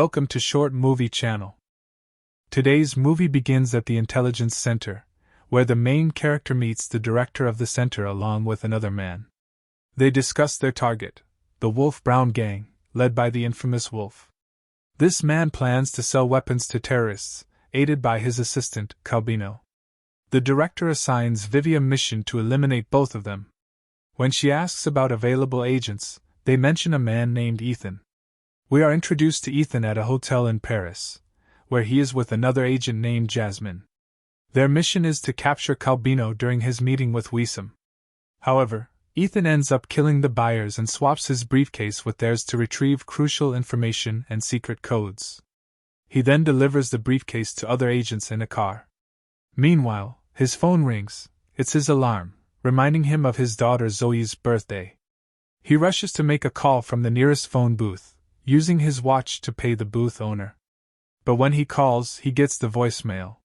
Welcome to Short Movie Channel. Today's movie begins at the Intelligence Center, where the main character meets the director of the center along with another man. They discuss their target, the Wolf Brown gang, led by the infamous Wolf. This man plans to sell weapons to terrorists, aided by his assistant, Calbino. The director assigns Vivi a mission to eliminate both of them. When she asks about available agents, they mention a man named Ethan. We are introduced to Ethan at a hotel in Paris, where he is with another agent named Jasmine. Their mission is to capture Calbino during his meeting with Wissam. However, Ethan ends up killing the buyers and swaps his briefcase with theirs to retrieve crucial information and secret codes. He then delivers the briefcase to other agents in a car. Meanwhile, his phone rings. It's his alarm, reminding him of his daughter Zoe's birthday. He rushes to make a call from the nearest phone booth, using his watch to pay the booth owner. But when he calls, he gets the voicemail.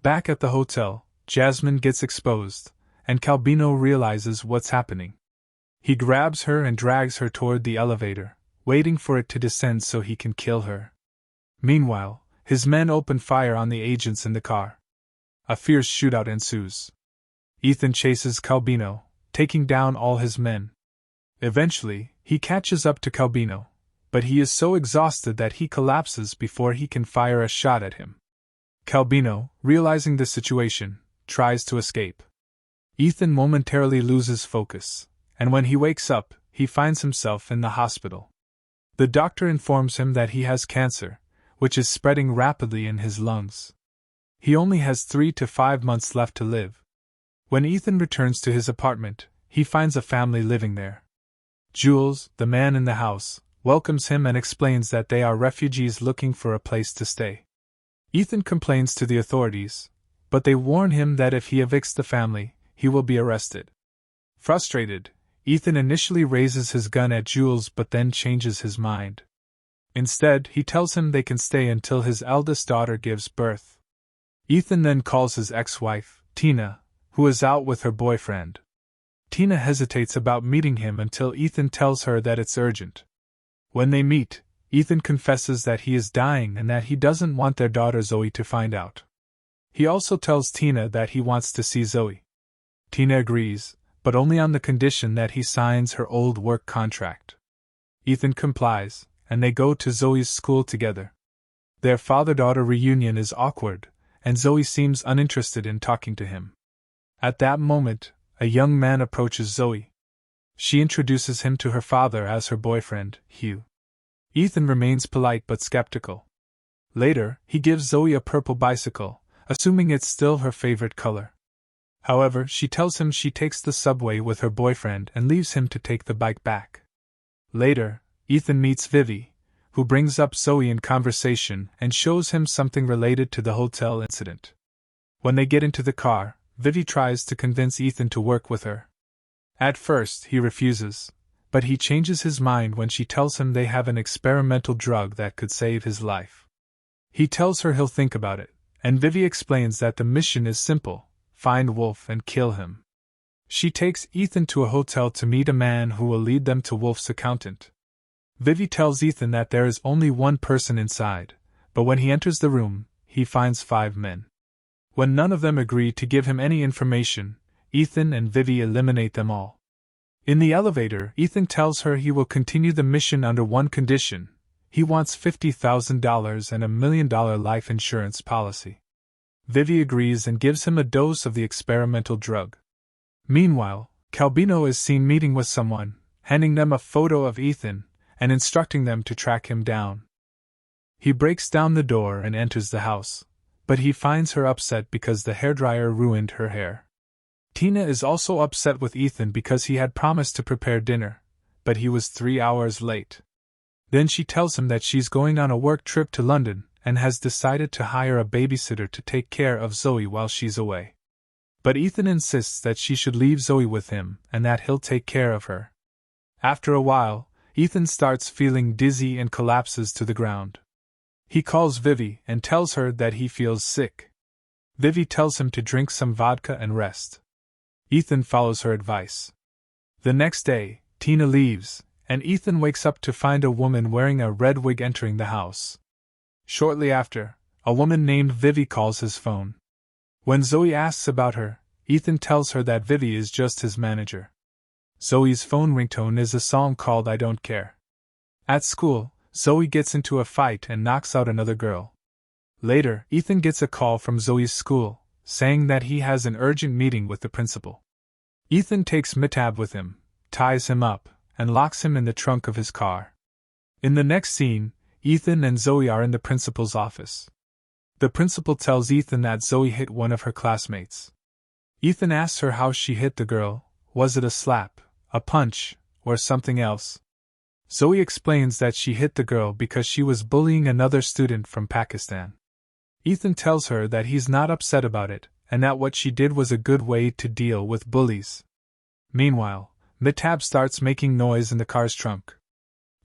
Back at the hotel, Jasmine gets exposed, and Calbino realizes what's happening. He grabs her and drags her toward the elevator, waiting for it to descend so he can kill her. Meanwhile, his men open fire on the agents in the car. A fierce shootout ensues. Ethan chases Calbino, taking down all his men. Eventually, he catches up to Calbino, but he is so exhausted that he collapses before he can fire a shot at him. Calbino, realizing the situation, tries to escape. Ethan momentarily loses focus, and when he wakes up, he finds himself in the hospital. The doctor informs him that he has cancer, which is spreading rapidly in his lungs. He only has 3 to 5 months left to live. When Ethan returns to his apartment, he finds a family living there. Jules, the man in the house, welcomes him and explains that they are refugees looking for a place to stay. Ethan complains to the authorities, but they warn him that if he evicts the family, he will be arrested. Frustrated, Ethan initially raises his gun at Jules but then changes his mind. Instead, he tells him they can stay until his eldest daughter gives birth. Ethan then calls his ex-wife, Tina, who is out with her boyfriend. Tina hesitates about meeting him until Ethan tells her that it's urgent. When they meet, Ethan confesses that he is dying and that he doesn't want their daughter Zoe to find out. He also tells Tina that he wants to see Zoe. Tina agrees, but only on the condition that he signs her old work contract. Ethan complies, and they go to Zoe's school together. Their father-daughter reunion is awkward, and Zoe seems uninterested in talking to him. At that moment, a young man approaches Zoe. She introduces him to her father as her boyfriend, Hugh. Ethan remains polite but skeptical. Later, he gives Zoe a purple bicycle, assuming it's still her favorite color. However, she tells him she takes the subway with her boyfriend and leaves him to take the bike back. Later, Ethan meets Vivi, who brings up Zoe in conversation and shows him something related to the hotel incident. When they get into the car, Vivi tries to convince Ethan to work with her. At first, he refuses, but he changes his mind when she tells him they have an experimental drug that could save his life. He tells her he'll think about it, and Vivi explains that the mission is simple: find Wolf and kill him. She takes Ethan to a hotel to meet a man who will lead them to Wolf's accountant. Vivi tells Ethan that there is only one person inside, but when he enters the room, he finds 5 men. When none of them agree to give him any information, Ethan and Vivi eliminate them all. In the elevator, Ethan tells her he will continue the mission under one condition: he wants $50,000 and $1 million life insurance policy. Vivi agrees and gives him a dose of the experimental drug. Meanwhile, Calbino is seen meeting with someone, handing them a photo of Ethan, and instructing them to track him down. He breaks down the door and enters the house, but he finds her upset because the hairdryer ruined her hair. Tina is also upset with Ethan because he had promised to prepare dinner, but he was 3 hours late. Then she tells him that she's going on a work trip to London and has decided to hire a babysitter to take care of Zoe while she's away. But Ethan insists that she should leave Zoe with him and that he'll take care of her. After a while, Ethan starts feeling dizzy and collapses to the ground. He calls Vivi and tells her that he feels sick. Vivi tells him to drink some vodka and rest. Ethan follows her advice. The next day, Tina leaves, and Ethan wakes up to find a woman wearing a red wig entering the house. Shortly after, a woman named Vivi calls his phone. When Zoe asks about her, Ethan tells her that Vivi is just his manager. Zoe's phone ringtone is a song called I Don't Care. At school, Zoe gets into a fight and knocks out another girl. Later, Ethan gets a call from Zoe's school, saying that he has an urgent meeting with the principal. Ethan takes Mitab with him, ties him up, and locks him in the trunk of his car. In the next scene, Ethan and Zoe are in the principal's office. The principal tells Ethan that Zoe hit one of her classmates. Ethan asks her how she hit the girl. Was it a slap, a punch, or something else? Zoe explains that she hit the girl because she was bullying another student from Pakistan. Ethan tells her that he's not upset about it, and that what she did was a good way to deal with bullies. Meanwhile, Mitab starts making noise in the car's trunk.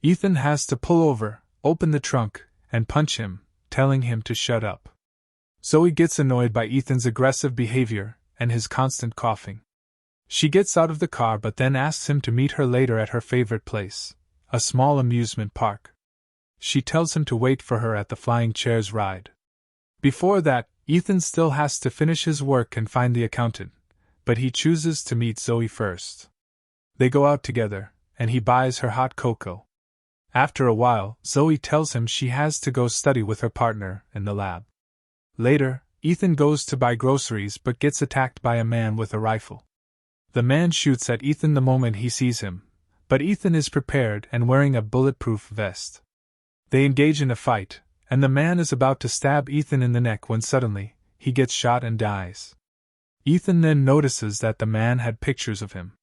Ethan has to pull over, open the trunk, and punch him, telling him to shut up. Zoe gets annoyed by Ethan's aggressive behavior and his constant coughing. She gets out of the car but then asks him to meet her later at her favorite place, a small amusement park. She tells him to wait for her at the flying chairs ride. Before that, Ethan still has to finish his work and find the accountant, but he chooses to meet Zoe first. They go out together, and he buys her hot cocoa. After a while, Zoe tells him she has to go study with her partner in the lab. Later, Ethan goes to buy groceries but gets attacked by a man with a rifle. The man shoots at Ethan the moment he sees him, but Ethan is prepared and wearing a bulletproof vest. They engage in a fight, and the man is about to stab Ethan in the neck when suddenly, he gets shot and dies. Ethan then notices that the man had pictures of him.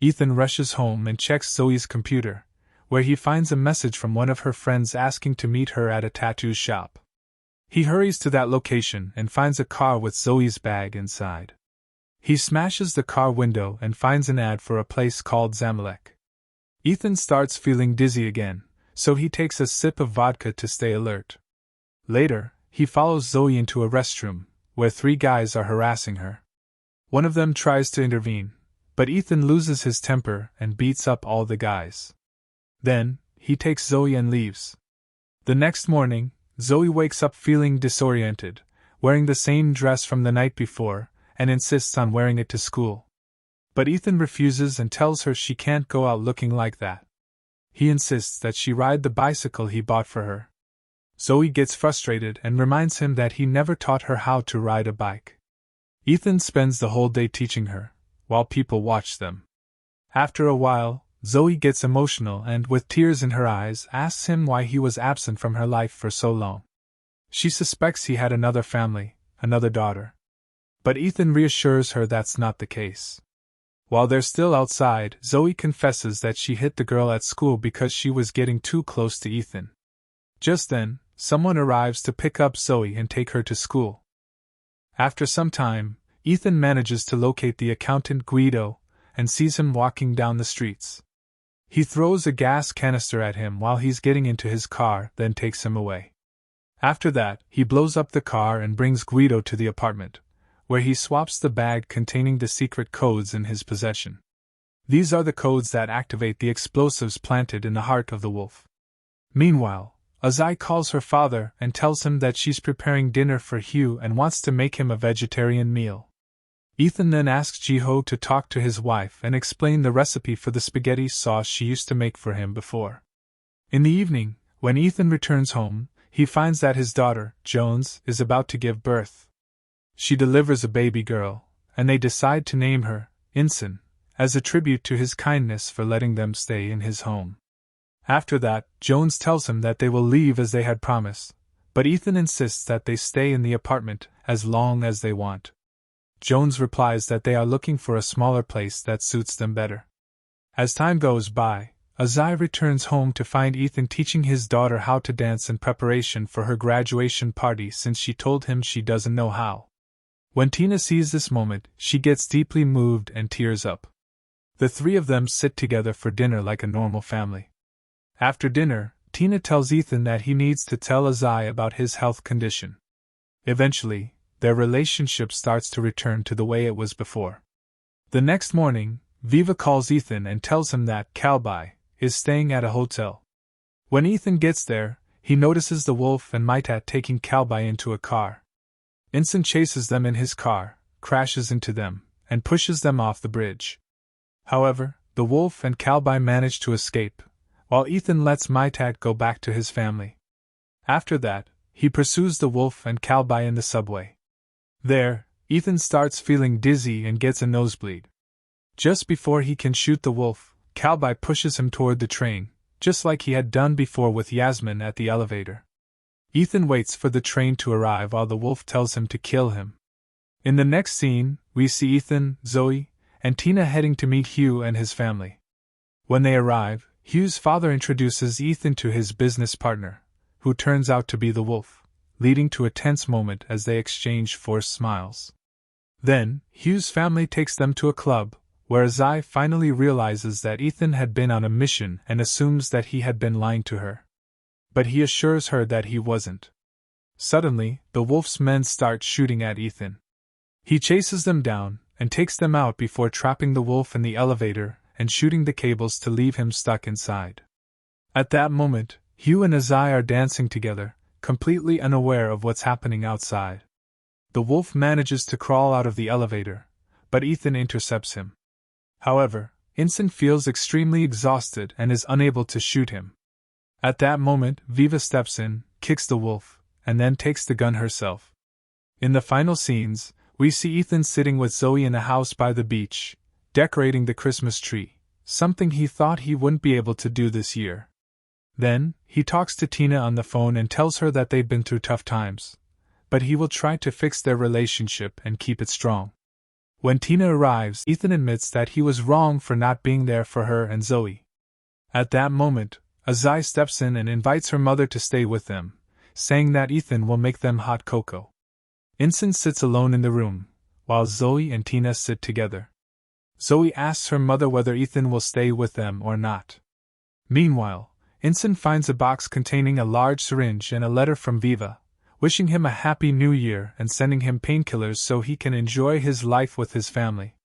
Ethan rushes home and checks Zoe's computer, where he finds a message from one of her friends asking to meet her at a tattoo shop. He hurries to that location and finds a car with Zoe's bag inside. He smashes the car window and finds an ad for a place called Zamalek. Ethan starts feeling dizzy again, so he takes a sip of vodka to stay alert. Later, he follows Zoe into a restroom, where 3 guys are harassing her. One of them tries to intervene, but Ethan loses his temper and beats up all the guys. Then, he takes Zoe and leaves. The next morning, Zoe wakes up feeling disoriented, wearing the same dress from the night before, and insists on wearing it to school. But Ethan refuses and tells her she can't go out looking like that. He insists that she ride the bicycle he bought for her. Zoe gets frustrated and reminds him that he never taught her how to ride a bike. Ethan spends the whole day teaching her, while people watch them. After a while, Zoe gets emotional and, with tears in her eyes, asks him why he was absent from her life for so long. She suspects he had another family, another daughter. But Ethan reassures her that's not the case. While they're still outside, Zoe confesses that she hit the girl at school because she was getting too close to Ethan. Just then, someone arrives to pick up Zoe and take her to school. After some time, Ethan manages to locate the accountant Guido and sees him walking down the streets. He throws a gas canister at him while he's getting into his car, then takes him away. After that, he blows up the car and brings Guido to the apartment, where he swaps the bag containing the secret codes in his possession. These are the codes that activate the explosives planted in the heart of the wolf. Meanwhile, Azai calls her father and tells him that she's preparing dinner for Hugh and wants to make him a vegetarian meal. Ethan then asks Jiho to talk to his wife and explain the recipe for the spaghetti sauce she used to make for him before. In the evening, when Ethan returns home, he finds that his daughter, Jones, is about to give birth. She delivers a baby girl, and they decide to name her Inson, as a tribute to his kindness for letting them stay in his home. After that, Jones tells him that they will leave as they had promised, but Ethan insists that they stay in the apartment as long as they want. Jones replies that they are looking for a smaller place that suits them better. As time goes by, Azai returns home to find Ethan teaching his daughter how to dance in preparation for her graduation party since she told him she doesn't know how. When Tina sees this moment, she gets deeply moved and tears up. The 3 of them sit together for dinner like a normal family. After dinner, Tina tells Ethan that he needs to tell Azai about his health condition. Eventually, their relationship starts to return to the way it was before. The next morning, Viva calls Ethan and tells him that Kalbai is staying at a hotel. When Ethan gets there, he notices the wolf and Maitat taking Kalbai into a car. Ensign chases them in his car, crashes into them, and pushes them off the bridge. However, the wolf and Kalbai manage to escape, while Ethan lets Maitat go back to his family. After that, he pursues the wolf and Kalbai in the subway. There, Ethan starts feeling dizzy and gets a nosebleed. Just before he can shoot the wolf, Kalbai pushes him toward the train, just like he had done before with Yasmin at the elevator. Ethan waits for the train to arrive while the wolf tells him to kill him. In the next scene, we see Ethan, Zoe, and Tina heading to meet Hugh and his family. When they arrive, Hugh's father introduces Ethan to his business partner, who turns out to be the wolf, leading to a tense moment as they exchange forced smiles. Then, Hugh's family takes them to a club, where Azai finally realizes that Ethan had been on a mission and assumes that he had been lying to her. But he assures her that he wasn't. Suddenly, the wolf's men start shooting at Ethan. He chases them down and takes them out before trapping the wolf in the elevator and shooting the cables to leave him stuck inside. At that moment, Hugh and Azai are dancing together, completely unaware of what's happening outside. The wolf manages to crawl out of the elevator, but Ethan intercepts him. However, Ensign feels extremely exhausted and is unable to shoot him. At that moment, Viva steps in, kicks the wolf, and then takes the gun herself. In the final scenes, we see Ethan sitting with Zoe in a house by the beach, decorating the Christmas tree, something he thought he wouldn't be able to do this year. Then, he talks to Tina on the phone and tells her that they've been through tough times, but he will try to fix their relationship and keep it strong. When Tina arrives, Ethan admits that he was wrong for not being there for her and Zoe. At that moment, Azai steps in and invites her mother to stay with them, saying that Ethan will make them hot cocoa. Ensign sits alone in the room, while Zoe and Tina sit together. Zoe asks her mother whether Ethan will stay with them or not. Meanwhile, Ensign finds a box containing a large syringe and a letter from Viva, wishing him a happy new year and sending him painkillers so he can enjoy his life with his family.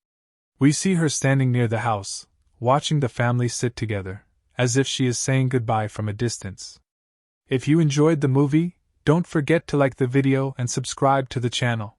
We see her standing near the house, watching the family sit together, as if she is saying goodbye from a distance. If you enjoyed the movie, don't forget to like the video and subscribe to the channel.